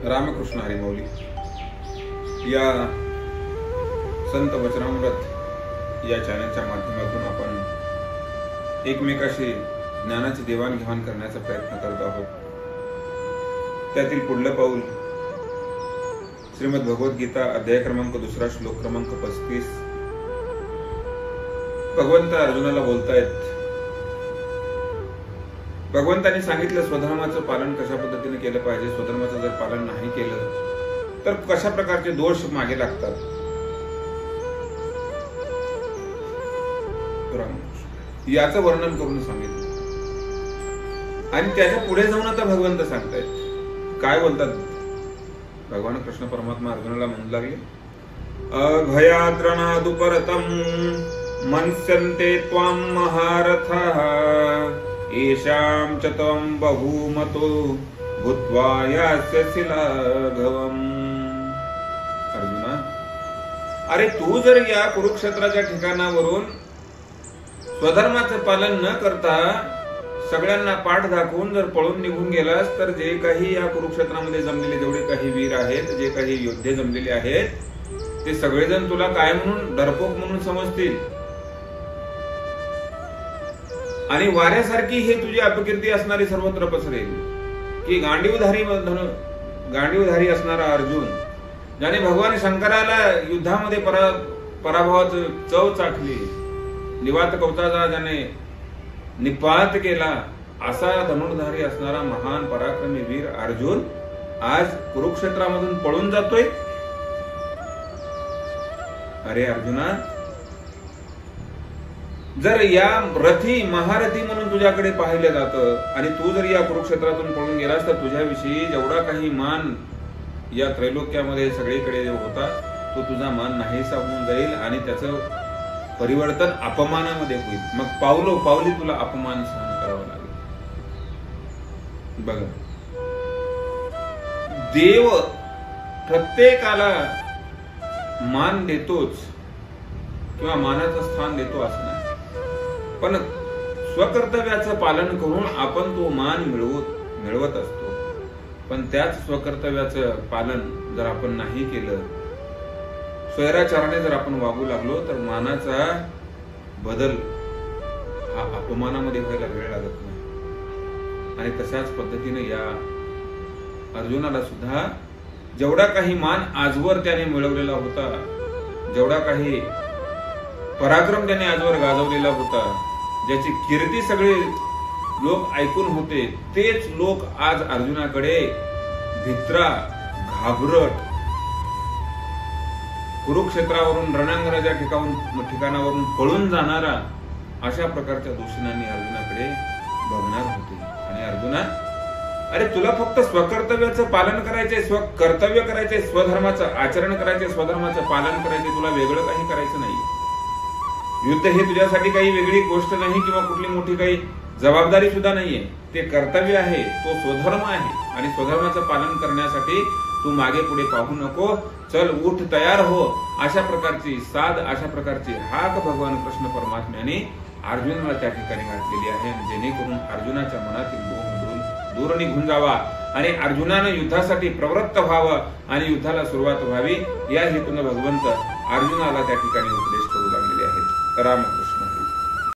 रामकृष्ण हरिमौली या संत वचनामृत या चॅनलच्या माध्यमातून आपण एकमेकाशी ज्ञानाची देवाणघेवाण करण्याचा प्रयत्न करत आहोत। त्यातील पुढलं पाऊल श्रीमद भगवद्गीता अध्याय क्रमांक 2 श्लोक क्रमांक 35। भगवंत अर्जुनाला बोलतायत। भगवंतांनी सांगितलं स्वधर्माचं पालन कशा पद्धतीने केलं पाहिजे, स्वधर्माचं जर पालन नाही केलं तर कशा प्रकारचे दोष मागे लागतात। याचं वर्णन करून सांगितलं आणि त्याच्या पुढे जाऊन आता भगवंत सांगतायत काय बोलतात। भगवान कृष्ण परमात्मा अर्जुनाला म्हणू लागले, अभयाद्रणादुपरतम मन्स्यन्ते त्वां महारथः येषां च त्वं बहुमतो भूत्वा यास्यसि लाघवम्। अर्जुना, अरे तू जर या कुरुक्षेत्राच्या ठिकाणावरून स्वधर्माचं पालन न करता सगळ्यांना पाठ दाखवून जर पळून निघून गेलास तर जे काही या कुरुक्षेत्रामध्ये जमलेले जेवढे काही वीर आहेत, जे काही योद्धे जमलेले आहेत ते सगळेजण तुला काय म्हणून डरपोक म्हणून समजतील आणि वाऱ्यासारखी हे तुझी अपकीर्ती असणारी सर्वत्र पसरेल की गांडीवधारी असणारा अर्जुन, ज्याने भगवान शंकराला युद्धामध्ये पराभवाची चव चाखली, निवात कवचाचा ज्याने निपात केला, असा धनुर्धारी असणारा महान पराक्रमी वीर अर्जुन आज कुरुक्षेत्रामधून पळून जातोय। अरे अर्जुना, जर या रथी महारथी म्हणून तुझ्याकडे पाहिलं जातं आणि तू जर या कुरुक्षेत्रातून पळून गेलास तर तुझ्याविषयी जेवढा काही मान या त्रैलोक्यामध्ये सगळीकडे होता तो तुझा मान नाहीसा होऊन जाईल आणि त्याचं परिवर्तन अपमानामध्ये होईल। मग पावली तुला अपमान सहन करावा लागेल। बघा, देव प्रत्येकाला मान देतोच किंवा मानाचं स्थान देतो असं नाही, पण स्वकर्तव्याचं पालन करून आपण तो मान मिळवत असतो। पण त्याच स्वकर्तव्याचं पालन जर आपण नाही केलं, स्वैराचाराने जर आपण वागू लागलो तर मानाचा बदल हा अपमानामध्ये व्हायला वेळ लागत नाही। आणि तशाच पद्धतीने या अर्जुनाला सुद्धा जेवढा काही मान आजवर त्याने मिळवलेला होता, जेवढा काही पराक्रम त्याने आजवर गाजवलेला होता, ज्याची कीर्ती सगळे लोक ऐकून होते, तेच लोक आज अर्जुनाकडे भित्रा, घाबरट, कुरुक्षेत्रावरून रणांगणाच्या ठिकाणावरून पळून जाणारा अशा प्रकारच्या दूषणांनी अर्जुनाकडे बघणार होते। आणि अर्जुना, अरे तुला फक्त स्वकर्तव्याचं पालन करायचंय, स्वकर्तव्य करायचंय, स्वधर्माचं आचरण करायचंय, स्वधर्माचं पालन करायचंय, तुला वेगळं काही करायचं नाही। युद्ध हे तुझ्यासाठी काही वेगळी गोष्ट नाही किंवा कुठली मोठी काही जबाबदारी सुद्धा नाहीये, ते कर्तव्य आहे, तो स्वधर्म आहे आणि स्वधर्माचं पालन करण्यासाठी तू मागे पुढे पाहू नको, चल उठ तयार हो, अशा प्रकारची साध, अशा प्रकारची हाक भगवान कृष्ण परमात्म्याने अर्जुनाला त्या ठिकाणी घातलेली आहे, जेणेकरून अर्जुनाच्या मनातील मोह दूर निघून जावा आणि अर्जुनानं युद्धासाठी प्रवृत्त व्हावं आणि युद्धाला सुरुवात व्हावी, या हेतून भगवंत अर्जुनाला त्या ठिकाणी उपदेश करू लागलेले आहेत। राम